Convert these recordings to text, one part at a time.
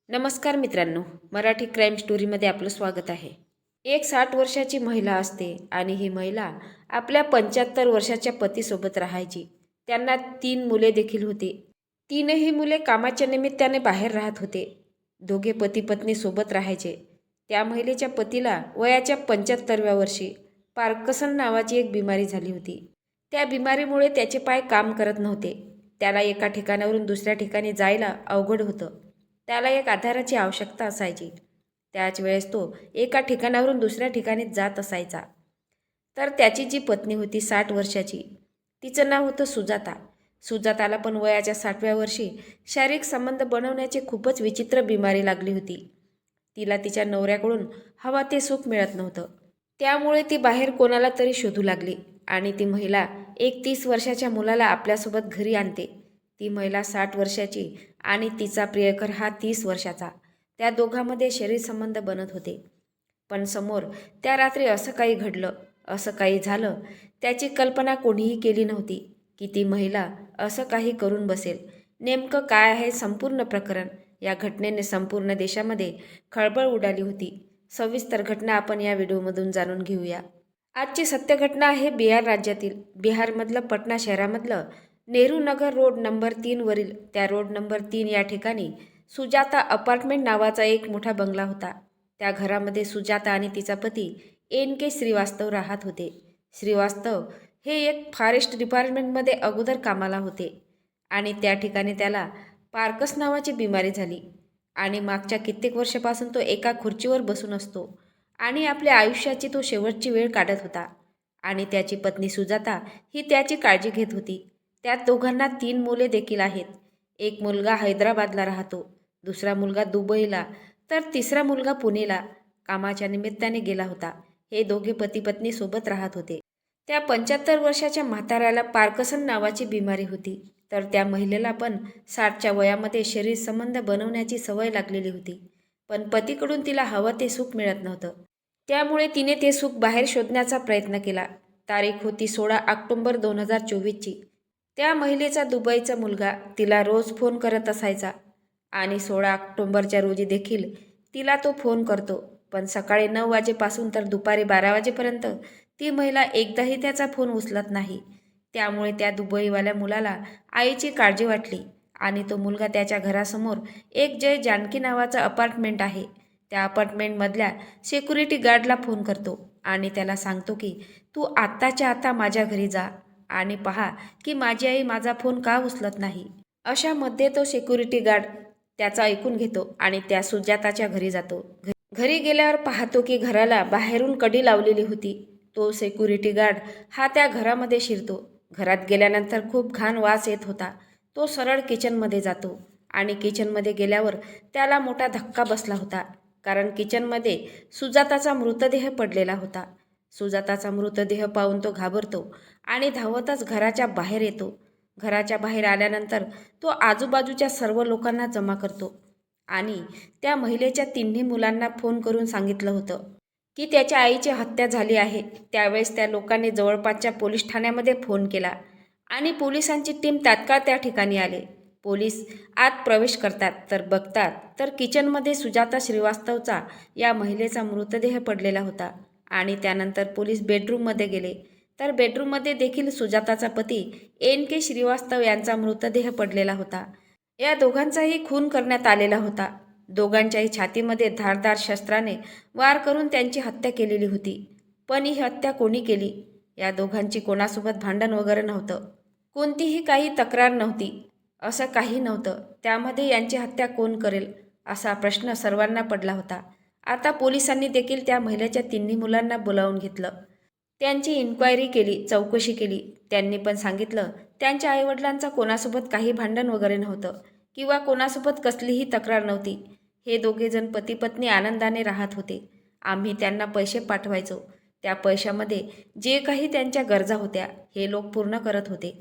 नमस्कार मित्रांनो, मराठी क्राईम स्टोरीमध्ये आपलं स्वागत आहे. एक 60 वर्षाची महिला असते आणि ही महिला आपल्या 75 वर्षाच्या पतीसोबत राहायची. त्यांना 3 मुले देखील होती. तीनही मुले कामाच्या निमित्ताने बाहेर राहत होते. दोघे पती पत्नी सोबत राहायचे. त्या महिलेच्या पतीला वयाच्या 75व्या वर्षी पार्किन्सन नावाची एक बिमारी झाली होती. त्या बिमारीमुळे त्याचे पाय काम करत नव्हते. त्याला एका ठिकाणावरून दुसऱ्या ठिकाणी जायला अवघड होतं. त्याला एक आधाराची आवश्यकता असायची. त्याच वेळेस तो एका ठिकाणावरून दुसऱ्या ठिकाणी जात असायचा. तर त्याची जी पत्नी होती 60 वर्षाची, तिचं नाव होतं सुजाता. सुजाताला पण वयाच्या 60व्या वर्षी शारीरिक संबंध बनवण्याची खूपच विचित्र बिमारी लागली होती. तिला तिच्या नवऱ्याकडून हवा ते सुख मिळत नव्हतं. त्यामुळे ती बाहेर कोणाला तरी शोधू लागली आणि ती महिला एक 30 वर्षाच्या मुलाला आपल्यासोबत घरी आणते. ती महिला 60 वर्षाची आणि तिचा प्रियकर हा 30 वर्षाचा. त्या दोघांमध्ये शरीर संबंध बनत होते. पण समोर त्या रात्री असं काही घडलं, असं काही झालं, त्याची कल्पना कोणीही केली नव्हती की ती महिला असं काही करून बसेल. नेमकं काय आहे संपूर्ण प्रकरण? या घटनेने संपूर्ण देशामध्ये खळबळ उडाली होती. सविस्तर घटना आपण या व्हिडिओमधून जाणून घेऊया. आजची सत्य घटना आहे बिहार राज्यातील, बिहारमधलं पटना शहरामधलं नेहरू नगर रोड नंबर 3 वरील त्या रोड नंबर 3 या ठिकाणी सुजाता अपार्टमेंट नावाचा एक मोठा बंगला होता. त्या घरामध्ये सुजाता आणि तिचा पती NK श्रीवास्तव राहत होते. श्रीवास्तव हे एक फॉरेस्ट डिपार्टमेंटमध्ये अगोदर कामाला होते आणि त्या ठिकाणी त्याला पार्कस नावाची बिमारी झाली आणि मागच्या कित्येक वर्षापासून तो एका खुर्चीवर बसून असतो आणि आपल्या आयुष्याची तो शेवटची वेळ काढत होता. आणि त्याची पत्नी सुजाता ही त्याची काळजी घेत होती. त्यात दोघांना 3 मुले देखील आहेत. एक मुलगा हैदराबादला राहतो, दुसरा मुलगा दुबईला, तर तिसरा मुलगा पुणेला कामाच्या निमित्ताने गेला होता. हे दोघे पती पत्नी सोबत राहत होते. त्या 75 वर्षाच्या म्हाताऱ्याला पार्किन्सन नावाची बिमारी होती. तर त्या महिलेला पण 60च्या वयामध्ये शरीर संबंध बनवण्याची सवय लागलेली होती. पण पतीकडून तिला हवं ते सुख मिळत नव्हतं. त्यामुळे तिने ते सुख बाहेर शोधण्याचा प्रयत्न केला. तारीख होती 16 ऑक्टोबर 2024ची. त्या महिलेचा दुबईचा मुलगा तिला रोज फोन करत असायचा आणि 16 ऑक्टोबरच्या रोजी देखील तिला तो फोन करतो. पण सकाळी 9 वाजेपासून तर दुपारी 12 वाजेपर्यंत ती महिला एकदाही त्याचा फोन उचलत नाही. त्यामुळे त्या दुबईवाल्या मुलाला आईची काळजी वाटली आणि तो मुलगा त्याच्या घरासमोर एक जय जानकी नावाचं अपार्टमेंट आहे, त्या अपार्टमेंटमधल्या सिक्युरिटी गार्डला फोन करतो आणि त्याला सांगतो की तू आत्ताच्या आता माझ्या घरी जा आणि पहा की माझी आई माझा फोन का उचलत नाही. अशामध्ये तो सिक्युरिटी गार्ड त्याचा ऐकून घेतो आणि त्या सुजाताच्या घरी जातो. घरी गेल्यावर पाहतो की घराला बाहेरून कडी लावलेली होती. तो सिक्युरिटी गार्ड हा त्या घरामध्ये शिरतो. घरात गेल्यानंतर खूप घाण वास येत होता. तो सरळ किचनमध्ये जातो आणि किचनमध्ये गेल्यावर त्याला मोठा धक्का बसला होता, कारण किचनमध्ये सुजाताचा मृतदेह पडलेला होता. सुजाताचा मृतदेह पाहून तो घाबरतो आणि धावतच घराच्या बाहेर येतो. घराच्या बाहेर आल्यानंतर तो आजूबाजूच्या सर्व लोकांना जमा करतो आणि त्या महिलेच्या 3 मुलांना फोन करून सांगितलं होतं की त्याच्या आईची हत्या झाली आहे. त्यावेळेस त्या लोकांनी जवळपासच्या पोलीस ठाण्यामध्ये फोन केला आणि पोलिसांची टीम तात्काळ त्या ठिकाणी आले. पोलीस आत प्रवेश करतात तर बघतात तर किचनमध्ये सुजाता श्रीवास्तवचा या महिलेचा मृतदेह पडलेला होता. आणि त्यानंतर पोलीस बेडरूममध्ये गेले तर बेडरूममध्ये देखील सुजाताचा पती NK श्रीवास्तव यांचा मृतदेह पडलेला होता. या दोघांचाही खून करण्यात आलेला होता. दोघांच्याही छातीमध्ये धारदार शस्त्राने वार करून त्यांची हत्या केलेली होती. पण ही हत्या कोणी केली? या दोघांची कोणासोबत भांडण वगैरे नव्हतं, कोणतीही काही तक्रार नव्हती, असं काही नव्हतं. त्यामध्ये यांची हत्या कोण करेल असा प्रश्न सर्वांना पडला होता. आता पोलिसांनी देखील त्या महिलेच्या 3 मुलांना बोलावून घेतलं. त्यांची इन्क्वायरी केली, चौकशी केली. त्यांनी पण सांगितलं त्यांच्या आईवडिलांचा कोणासोबत काही भांडण वगैरे नव्हतं किंवा कोणासोबत कसलीही तक्रार नव्हती. हे दोघेजण पती पत्नी आनंदाने राहत होते. आम्ही त्यांना पैसे पाठवायचो, त्या पैशामध्ये जे काही त्यांच्या गरजा होत्या हे लोक पूर्ण करत होते.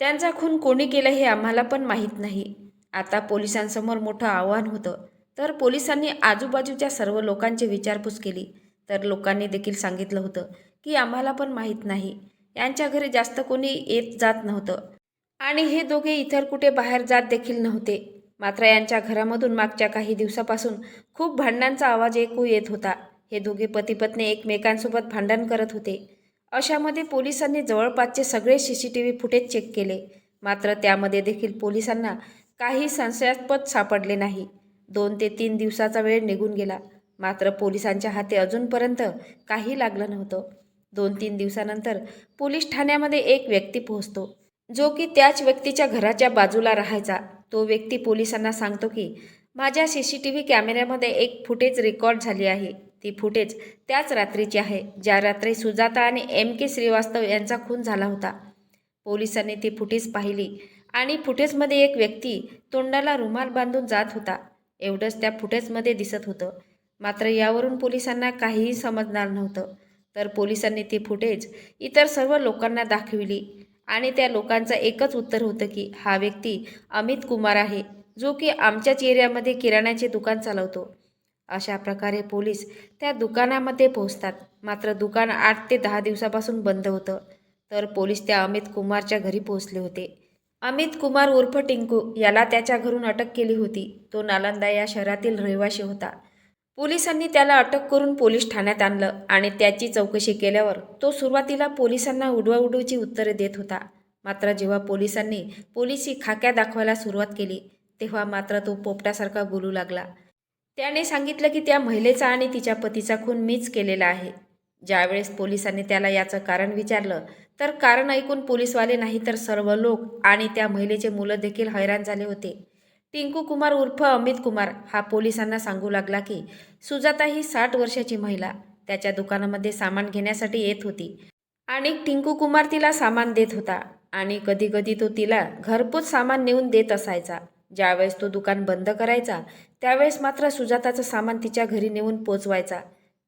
त्यांचा खून कोणी केलं हे आम्हाला पण माहीत नाही. आता पोलिसांसमोर मोठं आव्हान होतं. तर पोलिसांनी आजूबाजूच्या सर्व लोकांची विचारपूस केली तर लोकांनी देखील सांगितलं होतं की आम्हाला पण माहीत नाही. यांच्या घरी जास्त कोणी येत जात नव्हतं आणि हे दोघे इतर कुठे बाहेर जात देखील नव्हते. मात्र यांच्या घरामधून मागच्या काही दिवसापासून खूप भांडणांचा आवाज ऐकू येत होता. हे दोघे पती पत्नी एकमेकांसोबत भांडण करत होते. अशामध्ये पोलिसांनी जवळपासचे सगळे CCTV फुटेज चेक केले. मात्र त्यामध्ये देखील पोलिसांना काही संशयास्पद सापडले नाही. 2 ते 3 दिवसाचा वेळ निघून गेला. मात्र पोलिसांच्या हाती अजूनपर्यंत काही लागलं नव्हतं. 2-3 दिवसानंतर पोलीस ठाण्यामध्ये एक व्यक्ती पोहोचतो, जो की त्याच व्यक्तीच्या घराच्या बाजूला राहायचा. तो व्यक्ती पोलिसांना सांगतो की माझ्या CCTV कॅमेऱ्यामध्ये एक फुटेज रेकॉर्ड झाली आहे. ती फुटेज त्याच रात्रीची आहे, ज्या रात्री सुजाता आणि MK श्रीवास्तव यांचा खून झाला होता. पोलिसांनी ती फुटेज पाहिली आणि फुटेजमध्ये एक व्यक्ती तोंडाला रुमाल बांधून जात होता, एवढंच त्या फुटेजमध्ये दिसत होतं. मात्र यावरून पोलिसांना काहीही समजणार नव्हतं. तर पोलिसांनी ती फुटेज इतर सर्व लोकांना दाखविली आणि त्या लोकांचं एकच उत्तर होतं की हा व्यक्ती अमित कुमार आहे, जो की आमच्याच एरियामध्ये किराण्याचे दुकान चालवतो. अशा प्रकारे पोलीस त्या दुकानामध्ये पोहोचतात. मात्र दुकान 8 ते 10 दिवसापासून बंद होतं. तर पोलीस त्या अमित कुमारच्या घरी पोहोचले होते. अमित कुमार उर्फ टिंकू याला त्याच्या घरून अटक केली होती. तो नालंदा या शहरातील रहिवासी होता. पोलिसांनी त्याला अटक करून पोलीस ठाण्यात आणलं आणि त्याची चौकशी केल्यावर तो सुरुवातीला पोलिसांना उडवाउडवीची उत्तरे देत होता. मात्र जेव्हा पोलिसांनी पोलिसी खाक्या दाखवायला सुरुवात केली, तेव्हा मात्र तो पोपटासारखा बोलू लागला. त्याने सांगितलं की त्या महिलेचा आणि तिच्या पतीचा खून मीच केलेला आहे. ज्यावेळेस पोलिसांनी त्याला याचं कारण विचारलं, तर कारण ऐकून पोलीसवाले नाही तर सर्व लोक आणि त्या महिलेचे मुलं देखील हैराण झाले होते. टिंकू कुमार उर्फ अमित कुमार हा पोलिसांना सांगू लागला की सुजाता ही 60 वर्षाची महिला त्याच्या दुकानामध्ये सामान घेण्यासाठी येत होती आणि टिंकू कुमार तिला सामान देत होता आणि कधी कधी तो तिला घरपोच सामान नेऊन देत असायचा. ज्यावेळेस तो दुकान बंद करायचा, त्यावेळेस मात्र सुजाताचं सामान तिच्या घरी नेऊन पोचवायचा.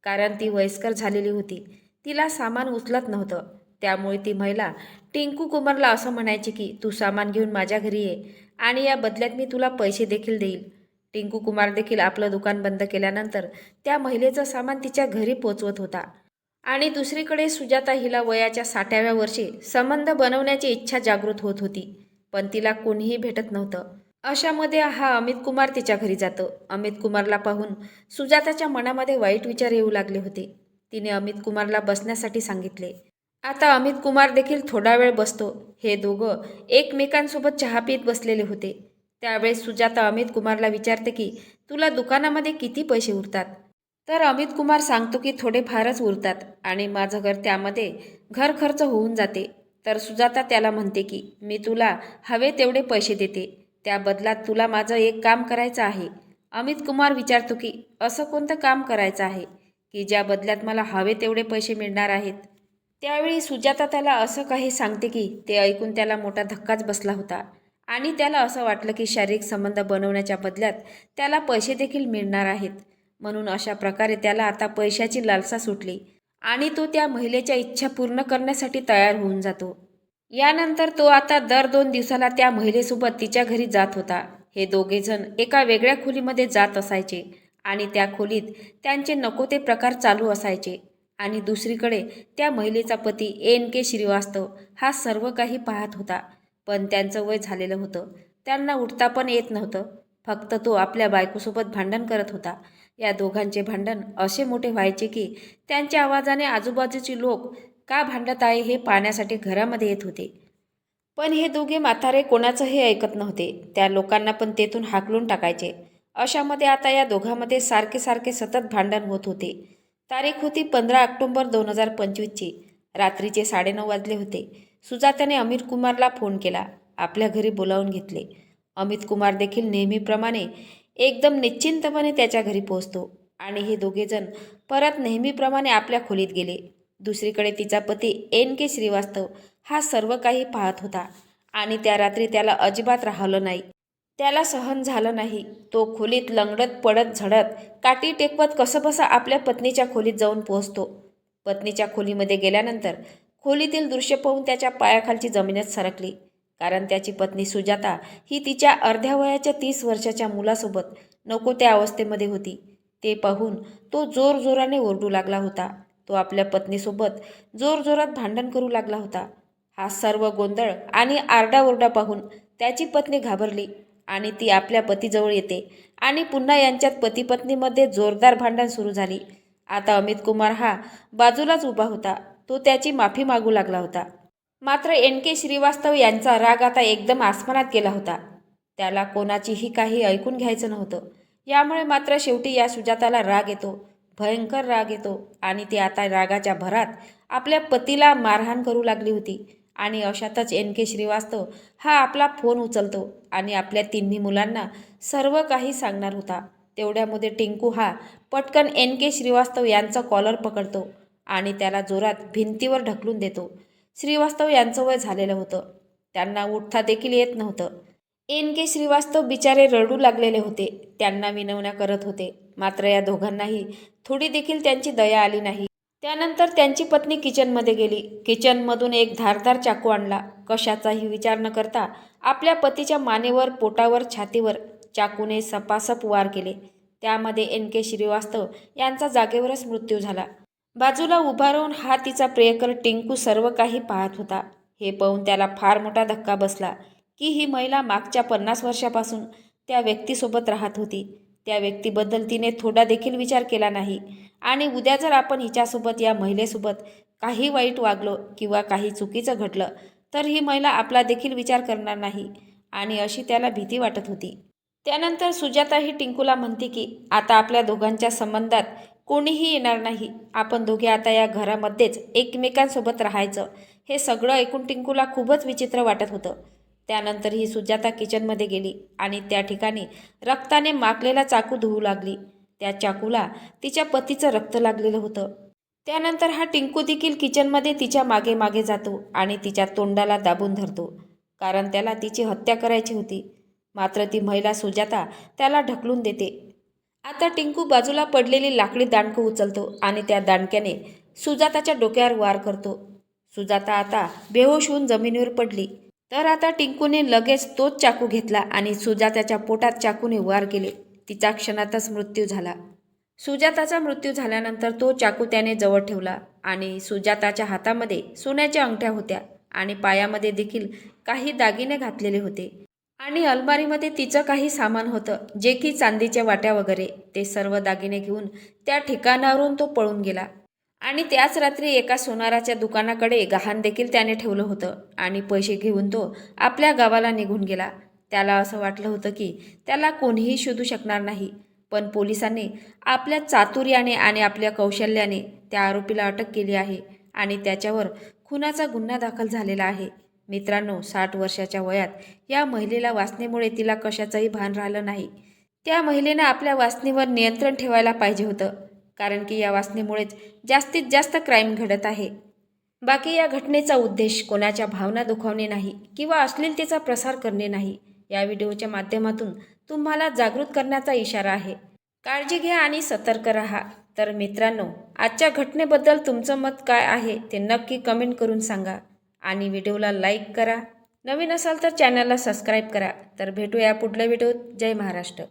कारण ती वयस्कर झालेली होती, तिला सामान उचलत नव्हतं. त्यामुळे ती महिला टिंकू कुमारला असं म्हणायची की तू सामान घेऊन माझ्या घरी ये आणि या बदल्यात मी तुला पैसे देखील देईल. टिंकू कुमार देखील आपलं दुकान बंद केल्यानंतर त्या महिलेचं सामान तिच्या घरी पोचवत होता. आणि दुसरीकडे सुजाता हिला वयाच्या 60व्या वर्षी संबंध बनवण्याची इच्छा जागृत होत होती, पण तिला कोणीही भेटत नव्हतं. अशामध्ये हा अमित कुमार तिच्या घरी जातो. अमित कुमारला पाहून सुजाताच्या मनामध्ये वाईट विचार येऊ लागले होते. तिने अमित कुमारला बसण्यासाठी सांगितले. आता अमित कुमार देखील थोडा वेळ बसतो. हे दोघं एकमेकांसोबत चहा पीत बसलेले होते. त्यावेळेस सुजाता अमित कुमारला विचारते की तुला दुकानामध्ये किती पैसे उरतात? तर अमित कुमार सांगतो की थोडे फारच उरतात आणि माझं घर त्यामध्ये घर खर्च होऊन जाते. तर सुजाता त्याला म्हणते की मी तुला हवे तेवढे पैसे देते, त्या बदलात तुला माझं एक काम करायचं आहे. अमित कुमार विचारतो की असं कोणतं काम करायचं आहे की ज्या बदल्यात मला हवे तेवढे पैसे मिळणार आहेत? त्यावेळी सुजाता त्याला असं काही सांगते की ते ऐकून त्याला मोठा धक्काच बसला होता आणि त्याला असं वाटलं की शारीरिक संबंध बनवण्याच्या बदल्यात त्याला पैसे देखील मिळणार आहेत. म्हणून अशा प्रकारे त्याला आता पैशाची लालसा सुटली आणि तो त्या महिलेच्या इच्छा पूर्ण करण्यासाठी तयार होऊन जातो. यानंतर तो आता दर 2 दिवसाला त्या महिलेसोबत तिच्या घरी जात होता. हे दोघेजण एका वेगळ्या खोलीमध्ये जात असायचे आणि त्या खोलीत त्यांचे नको ते प्रकार चालू असायचे. आणि दुसरीकडे त्या महिलेचा पती NK श्रीवास्तव हा सर्व काही पाहत होता. पण त्यांचं वय झालेलं होतं, त्यांना उठता पण येत नव्हतं. फक्त तो आपल्या बायकोसोबत भांडण करत होता. या दोघांचे भांडण असे मोठे व्हायचे की त्यांच्या आवाजाने आजूबाजूचे लोक का भांडत आहे हे पाहण्यासाठी घरामध्ये येत होते. पण हे दोघे म्हातारे कोणाचंही ऐकत नव्हते. त्या लोकांना पण तेथून हाकलून टाकायचे. अशामध्ये आता या दोघांमध्ये सारखे सारखे सतत भांडण होत होते. तारीख होती 15 ऑक्टोबर 2025ची. रात्रीचे 9:30 वाजले होते. सुजाताने अमित कुमारला फोन केला, आपल्या घरी बोलावून घेतले. अमित कुमार देखील नेहमीप्रमाणे एकदम निश्चिंतपणे त्याच्या घरी पोहोचतो आणि हे दोघेजण परत नेहमीप्रमाणे आपल्या खोलीत गेले. दुसरीकडे तिचा पती NK श्रीवास्तव हा सर्व काही पाहत होता आणि त्या रात्री त्याला अजिबात राहवलं नाही. त्याला सहन झालं नाही. तो खोलीत लंगडत पडत झडत काठी टेकवत कसंबसं आपल्या पत्नीच्या खोलीत जाऊन पोहोचतो. पत्नीच्या खोलीमध्ये गेल्यानंतर खोलीतील दृश्य पाहून त्याच्या पायाखालची जमीनच सरकली. कारण त्याची पत्नी सुजाता ही तिच्या अर्ध्या वयाच्या 30 वर्षाच्या मुलासोबत नको त्या अवस्थेमध्ये होती. ते पाहून तो जोरजोराने ओरडू लागला होता. तो आपल्या पत्नीसोबत जोरजोरात भांडण करू लागला होता. हा सर्व गोंधळ आणि आरडाओरडा पाहून त्याची पत्नी घाबरली आणि ती आपल्या पतीजवळ येते आणि पुन्हा यांच्यात पती पत्नीमध्ये जोरदार भांडण सुरू झाली. आता अमित कुमार हा बाजूलाच उभा होता. तो त्याची माफी मागू लागला होता. मात्र NK श्रीवास्तव यांचा राग आता एकदम आसमानात गेला होता. त्याला कोणाचीही काही ऐकून घ्यायचं नव्हतं. यामुळे मात्र शेवटी या सुजाताला राग येतो, भयंकर राग येतो आणि ती आता रागाच्या भरात आपल्या पतीला मारहाण करू लागली होती. आणि अशातच NK श्रीवास्तव हा आपला फोन उचलतो आणि आपल्या तिन्ही मुलांना सर्व काही सांगणार होता. तेवढ्यामध्ये टिंकू हा पटकन NK श्रीवास्तव यांचा कॉलर पकडतो आणि त्याला जोरात भिंतीवर ढकलून देतो. श्रीवास्तव यांचं वय झालेलं होतं. त्यांना उठता देखील येत नव्हतं. NK श्रीवास्तव बिचारे रडू लागलेले होते. त्यांना विनवण्या करत होते. मात्र या दोघांनाही थोडी देखील त्यांची दया आली नाही. त्यानंतर त्यांची पत्नी किचनमध्ये गेली. किचनमधून एक धारदार चाकू आणला. कशाचाही विचार न करता आपल्या पतीच्या मानेवर, पोटावर, छातीवर चाकूने सपासप वार केले. त्यामध्ये NK श्रीवास्तव यांचा जागेवरच मृत्यू झाला. बाजूला उभा राहून हा तिचा प्रियकर टिंकू सर्व काही पाहत होता. हे पाहून त्याला फार मोठा धक्का बसला की ही महिला मागच्या 50 वर्षापासून त्या व्यक्तीसोबत राहत होती. त्या व्यक्तीबद्दल तिने थोडा देखील विचार केला नाही. आणि उद्या जर आपण हिच्यासोबत, या महिलेसोबत काही वाईट वागलो किंवा काही चुकीचं घडलं तर ही महिला आपला देखील विचार करणार नाही. आणि अशी त्याला भीती वाटत होती. त्यानंतर सुजाता ही टिंकूला म्हणते की आता आपल्या दोघांच्या संबंधात कोणीही येणार नाही. आपण दोघे आता या घरामध्येच एकमेकांसोबत राहायचं. हे सगळं ऐकून टिंकूला खूपच विचित्र वाटत होतं. त्यानंतर ही सुजाता किचनमध्ये गेली आणि त्या ठिकाणी रक्ताने माखलेला चाकू धुवू लागली. त्या चाकूला तिच्या पतीचं रक्त लागलेलं होतं. त्यानंतर हा टिंकू देखील किचनमध्ये तिच्या मागे मागे जातो आणि तिच्या तोंडाला दाबून धरतो, कारण त्याला तिची हत्या करायची होती. मात्र ती महिला सुजाता त्याला ढकलून देते. आता टिंकू बाजूला पडलेली लाकडी दांडकं उचलतो आणि त्या दांडक्याने सुजाताच्या डोक्यावर वार करतो. सुजाता आता बेहोश होऊन जमिनीवर पडली. तर आता टिंकूने लगेच तोच चाकू घेतला आणि सुजाताच्या पोटात चाकूने वार केले. तिचा क्षणातच मृत्यू झाला. सुजाताचा मृत्यू झाल्यानंतर तो चाकू त्याने जवळ ठेवला आणि सुजाताच्या हातामध्ये सोन्याच्या अंगठ्या होत्या आणि पायामध्ये देखील काही दागिने घातलेले होते. आणि अलमारीमध्ये तिचं काही सामान होतं, जे की चांदीच्या वाट्या वगैरे. ते सर्व दागिने घेऊन त्या ठिकाणावरून तो पळून गेला. आणि त्याच रात्री एका सोनाराच्या दुकानाकडे गहाण देखील त्याने ठेवलं होतं आणि पैसे घेऊन तो आपल्या गावाला निघून गेला. त्याला असं वाटलं होतं की त्याला कोणीही शोधू शकणार नाही. पण पोलिसांनी आपल्या चातुर्याने आणि आपल्या कौशल्याने त्या आरोपीला अटक केली आहे आणि त्याच्यावर खुनाचा गुन्हा दाखल झालेला आहे. मित्रांनो, 60 वर्षाच्या वयात या महिलेला वासनेमुळे तिला कशाचंही भान राहिलं नाही. त्या महिलेनं आपल्या वासनेवर नियंत्रण ठेवायला पाहिजे होतं, कारण की या वासनेमुळेच जास्तीत जास्त क्राईम घडत आहे. बाकी या घटनेचा उद्देश कोणाच्या भावना दुखावणे नाही किंवा अश्लीलतेचा प्रसार करणे नाही. या व्हिडिओच्या माध्यमातून तुम्हाला जागृत करण्याचा इशारा आहे. काळजी घ्या आणि सतर्क राहा. तर मित्रांनो, आजच्या घटनेबद्दल तुमचं मत काय आहे ते नक्की कमेंट करून सांगा आणि व्हिडिओला लाईक करा. नवीन असाल तर चॅनलला सबस्क्राईब करा. तर भेटूया पुढल्या व्हिडिओत. जय महाराष्ट्र.